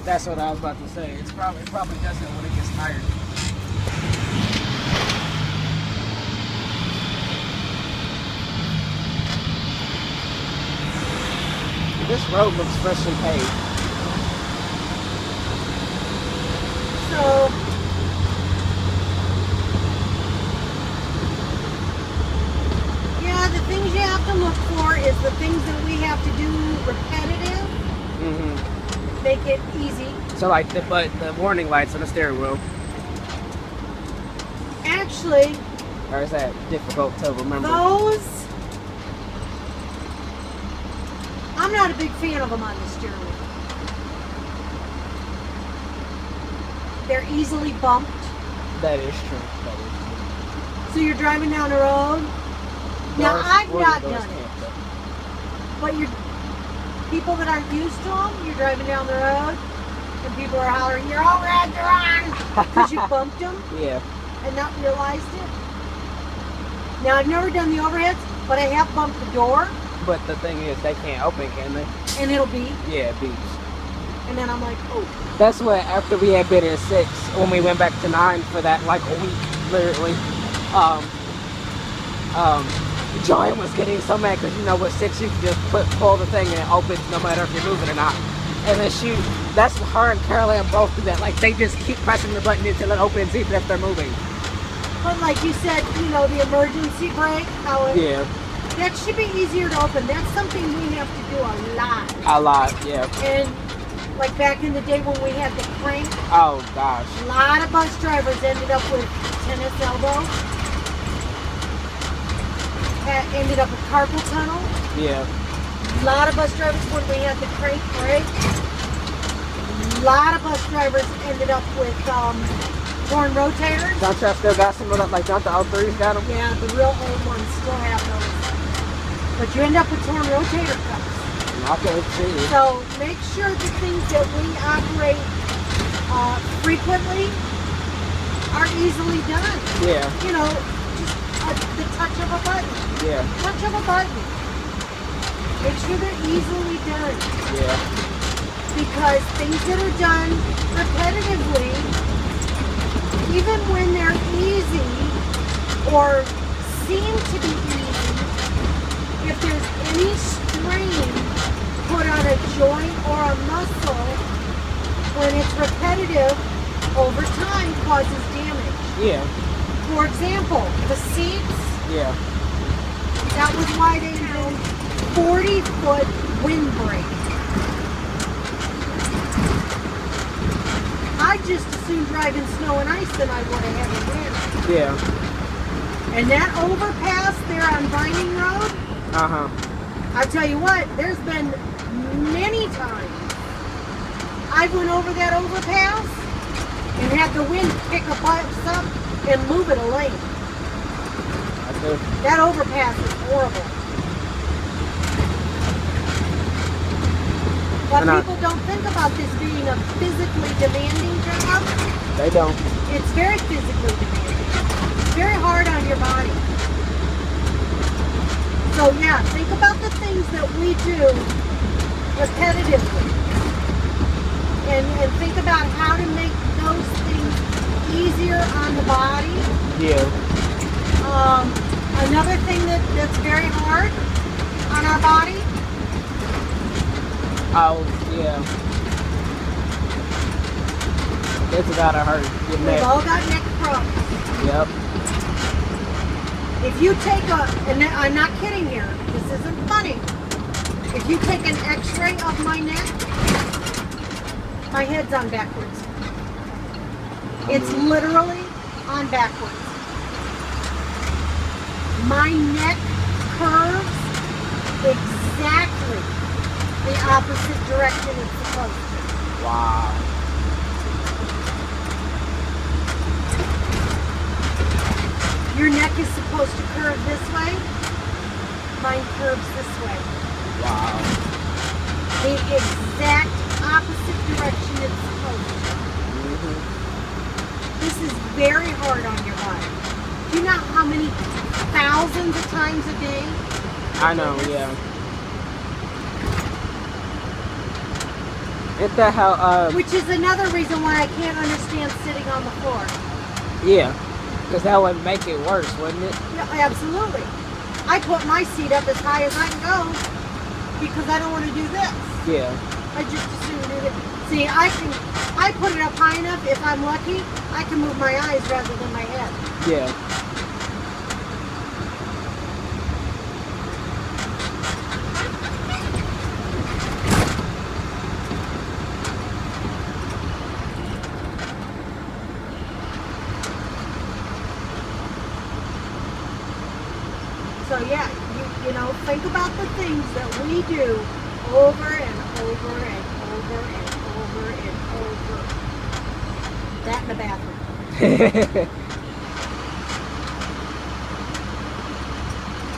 That's what I was about to say. It probably doesn't when it gets tired. This road looks freshly paved. So, yeah, the things you have to look for is the things that we have to do repetitive. Mm-hmm. Make it easy. So like the warning lights on the steering wheel. Actually, Or is that difficult to remember? those, I'm not a big fan of them on the steering wheel. They're easily bumped. That is true. That is true. So you're driving down the road. Now, I've not done it. But you're, people that aren't used to them, you're driving down the road, and people are hollering, "Your overheads are on!" because you bumped them Yeah. and not realized it. Now, I've never done the overheads, but I have bumped the door, But the thing is, they can't open, can they? and it'll beep. Yeah, it beeps. And then I'm like, oh. That's what, after we had been in 6, when we went back to 9 for that, like a week, literally, Joanne was getting so mad because, you know, with 6, you can just pull the thing and it opens no matter if you're moving or not. And then that's her and Caroline both do that. Like, they just keep pressing the button until it opens, even if they're moving. But like you said, you know, the emergency brake, how it, Yeah. that should be easier to open. That's something we have to do a lot. A lot, yeah. And like back in the day when we had the crank, Oh, gosh. a lot of bus drivers ended up with tennis elbow. Ended up with carpal tunnel. Yeah. A lot of bus drivers when we had the crank brake. A lot of bus drivers ended up with torn rotators. Don't you still got some of that, like, don't the O3s got them? Yeah, the real old ones still have those. But you end up with torn rotator cuffs. Okay, see. So make sure the things that we operate frequently are easily done. Yeah. You know, just the touch of a button. Yeah. Touch of a button. Make sure they're easily done. Yeah. Because things that are done repetitively, even when they're easy or seem to be easy, if there's any strain put on a joint or a muscle, when it's repetitive, over time causes damage. Yeah. For example, the seats, Yeah. that was why they invented 40-foot windbreak. I'd just as soon drive in snow and ice than I would have had in wind. Yeah. And that overpass there on Vining Road, Uh-huh. I'll tell you what, there's been many times I went over that overpass and had the wind pick a bus up and move it a lane. I do. That overpass is horrible. But people don't think about this being a physically demanding job. They don't. It's very physically demanding. It's very hard on your body. So yeah, think about the things that we do repetitively. And think about how to make those things easier on the body. Yeah. Another thing that's very hard on our body, Oh, yeah. It's gotta hurt. Your we've neck. all got neck problems. Yep. If you take and I'm not kidding here, this isn't funny. If you take an x-ray of my neck, my head's on backwards. It's literally on backwards. My neck curves exactly the opposite direction it's supposed to. Wow. Your neck is supposed to curve this way. Mine curves this way. Wow. The exact opposite direction it's supposed to. Mm-hmm. This is very hard on your body. Do you know how many thousands of times a day? I know, yeah. Isn't that how, Which is another reason why I can't understand sitting on the floor. yeah, because that would make it worse, wouldn't it? Yeah, absolutely. I put my seat up as high as I can go because I don't want to do this. Yeah. I just assume do it. See, I put it up high enough, if I'm lucky, I can move my eyes rather than my head. Yeah. So yeah, you know, think about the things that we do over and over and over and over and over. That in the bathroom.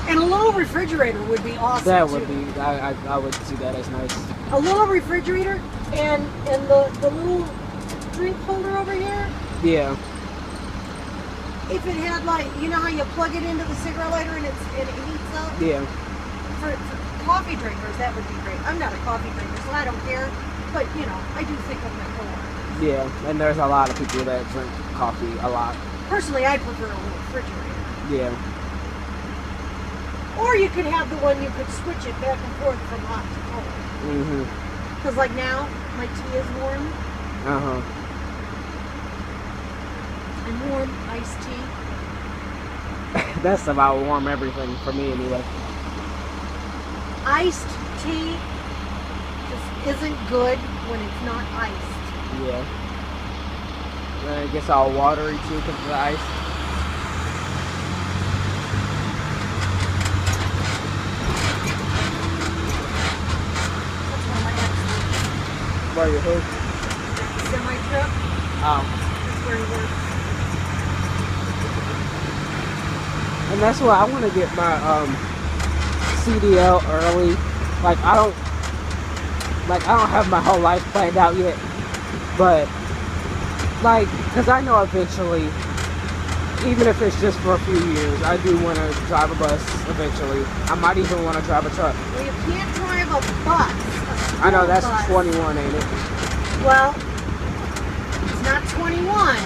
And a little refrigerator would be awesome. That would too. be, I would see that as nice. A little refrigerator and the little drink holder over here. Yeah. If it had, like, you know how you plug it into the cigarette lighter and it heats up? Yeah. For coffee drinkers, that would be great. I'm not a coffee drinker, so I don't care. But, you know, I do think of my coworkers. Yeah, and there's a lot of people that drink coffee a lot. Personally, I prefer a little refrigerator. Yeah. Or you could have the one you could switch it back and forth from hot to cold. Mm-hmm. Because, like, now, my tea is warm. Uh-huh. And warm iced tea. That's about warm everything for me anyway. Iced tea just isn't good when it's not iced. Yeah. Then it gets all watery too because of the ice. That's why my ex Where you who? semi-truck. Oh. That's where he works. And that's why I want to get my CDL early. Like I don't have my whole life planned out yet, but like, cause I know eventually, even if it's just for a few years, I do want to drive a bus eventually. I might even want to drive a truck. Well, you can't drive a bus. I know that's bus. 21, ain't it? Well, it's not 21.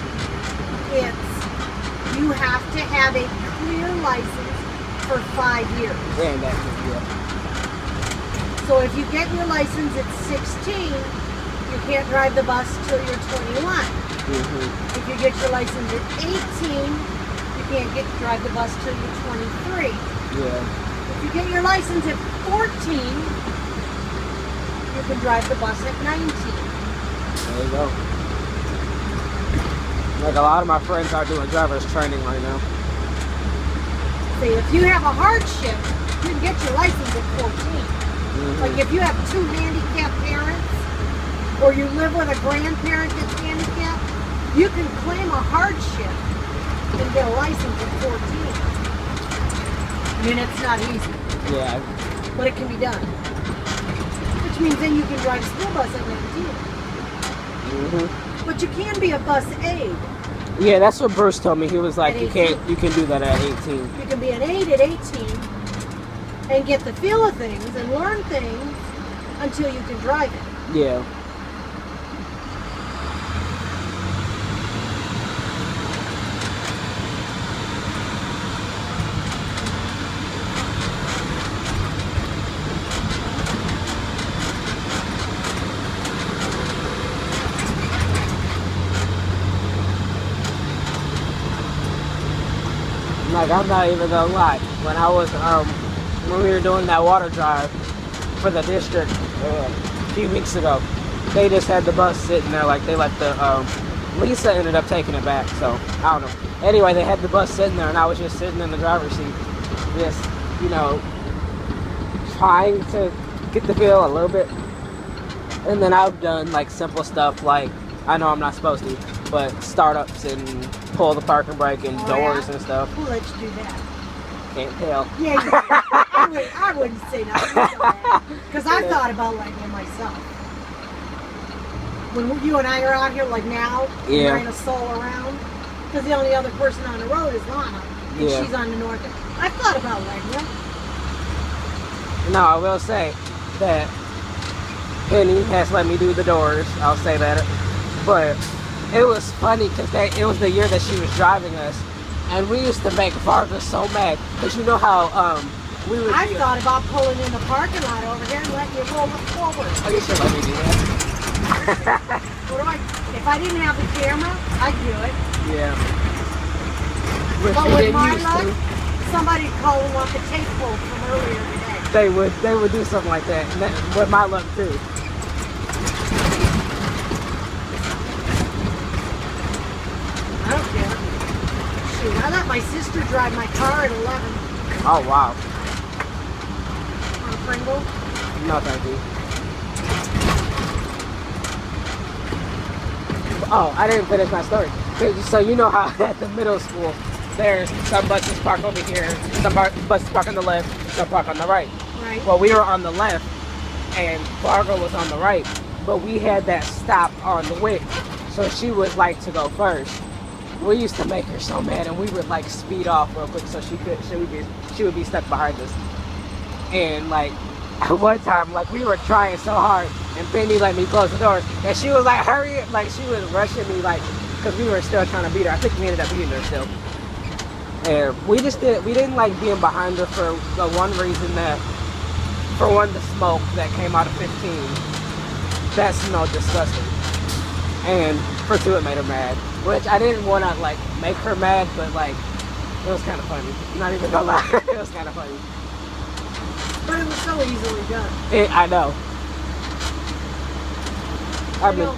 It's you have to have a clear license for 5 years. And that, yeah. So if you get your license at 16, you can't drive the bus till you're 21. Mm-hmm. If you get your license at 18, you can't drive the bus till you're 23. Yeah. If you get your license at 14, you can drive the bus at 19. There you go. Like a lot of my friends are doing driver's training right now. See, if you have a hardship, you can get your license at 14. Mm-hmm. Like if you have 2 handicapped parents, or you live with a grandparent that's handicapped, you can claim a hardship and get a license at 14. I mean, it's not easy, Yeah. but it can be done. Which means then you can drive a school bus at 19. Mm-hmm. But you can be a bus aide. Yeah, that's what Bruce told me. He was like, At you 18. can do that at 18. You can be an aide at 18 and get the feel of things and learn things until you can drive it. Yeah. Like, I'm not even gonna lie. When I was, when we were doing that water drive for the district a few weeks ago, they just had the bus sitting there, like they let the, Lisa ended up taking it back, so, I don't know. Anyway, they had the bus sitting there and I was just sitting in the driver's seat, just, you know, trying to get the feel a little bit. And then I've done, like, simple stuff like, I know I'm not supposed to, but startups and pull the parking brake and doors and stuff. Who let you do that? Can't tell. Yeah, I wouldn't say nothing. Because I've thought about letting it myself. When you and I are out here, like now, Yeah. we're in a soul around, because the only other person on the road is Lana, and Yeah. she's on the north end. I've thought about letting her. No, I will say that Penny has let me do the doors. I'll say that. But it was funny because it was the year that she was driving us, and we used to make Varga so mad because you know how we would. I thought about pulling in the parking lot over here and letting you roll it forward. Oh, you should let me do that. If I didn't have the camera, I'd do it. Yeah. Which But we with didn't my used luck, to. somebody'd call and want the tape pulled from earlier today. They would do something like that. And that with my luck too. I don't care. Shoot, I let my sister drive my car at 11 Oh wow. on a Pringle. No, thank you. Oh, I didn't finish my story. So you know how at the middle school, there's some buses park over here, some buses park on the left, some park on the right. Right. Well, we were on the left, and Fargo was on the right, but we had that stop on the wick, so she would like to go first. We used to make her so mad, and we would like speed off real quick so she would be stuck behind us. And like at one time, like we were trying so hard, and Penny let me close the doors, and she was like, "Hurry!" Like she was rushing me, like because we were still trying to beat her. I think we ended up beating her still. And we didn't like being behind her for the one reason that, for one, the smoke that came out of 15, that smelled disgusting. And for two, it made her mad. Which I didn't want to like make her mad, but like, it was kind of funny. Not even gonna lie, it was kind of funny. But it was so easily done. I know. I mean,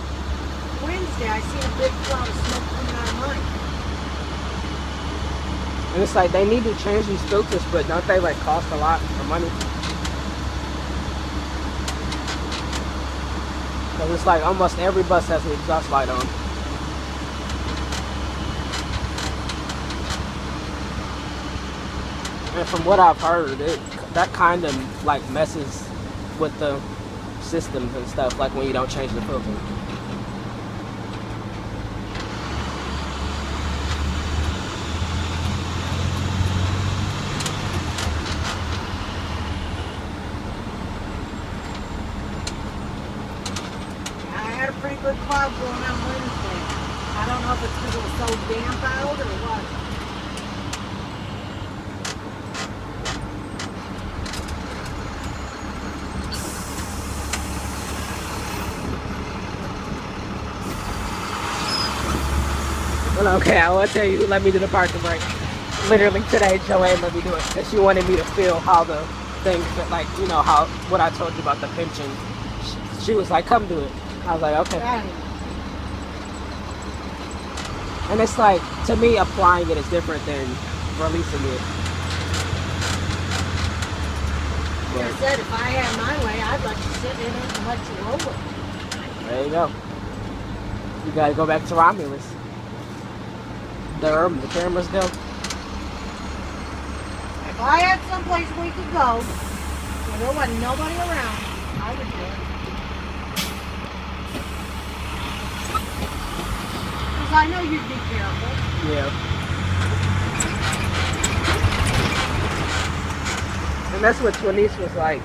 Wednesday I seen a big cloud of smoke coming out of mine. and it's like they need to change these filters, but don't they like cost a lot of money? Cause it's like almost every bus has an exhaust light on. And from what I've heard, that kind of like messes with the systems and stuff, like when you don't change the filter. Pretty good cloud going on Wednesday. I don't know if it's because it was so damp out or what. Well, okay, I will tell you who let me do the parking brake. Literally today, Joanne let me do it because she wanted me to feel how the things that, like, you know, how what I told you about the pinching. She was like, "Come do it." I was like, "Okay." And it's like, to me, applying it is different than releasing it. Like I said, if I had my way, I'd let you sit in it and let you roll it. There you go. You gotta go back to Romulus. The cameras go. If I had someplace we could go where there wasn't nobody around, I would do it. Because I know you'd be careful. Yeah. And that's what Twinice was like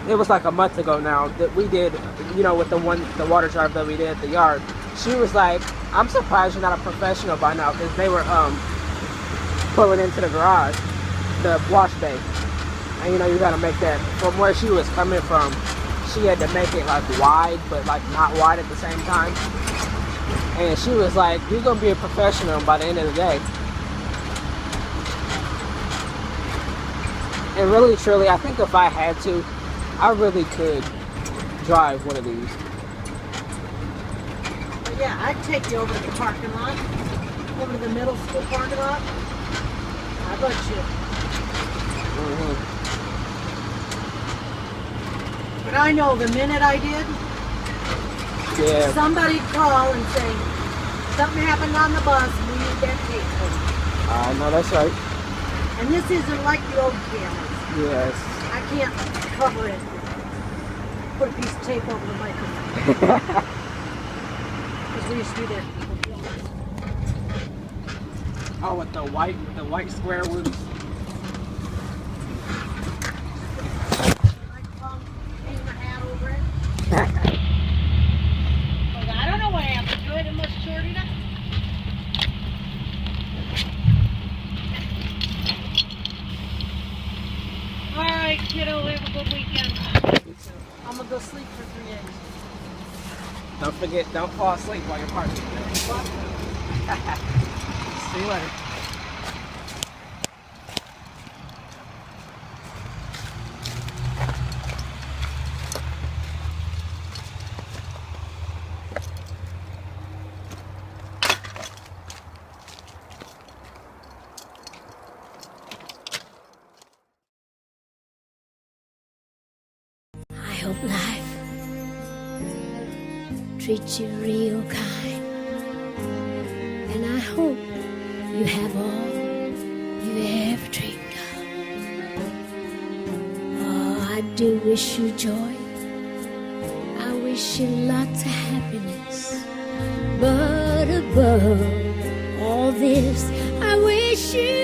it was like a month ago now that we did, you know, with the water drive that we did at the yard. She was like, "I'm surprised you're not a professional by now," because they were pulling into the garage, the wash bay. And you know, you gotta make that, from where she was coming from, she had to make it like wide, but like not wide at the same time. And she was like, "You're gonna be a professional by the end of the day." And really, truly, I think if I had to, I really could drive one of these. But yeah, I'd take you over to the parking lot, over to the middle school parking lot. I'd let you. Mm-hmm. But I know the minute I did, Yeah. somebody'd call and say, "Something happened on the bus, we need that tape pulled." I know that's right. And this isn't like the old cameras. Yes. I can't cover it. Put a piece of tape over the microphone. Because we used to do that. Oh, with the white square wheels. Microphone, hang your hat over it. Don't forget, don't fall asleep while you're parking. See you later. I hope life treats you real kind, and I hope you have all you ever dreamed of. Oh, I do wish you joy. I wish you lots of happiness, but above all this, I wish you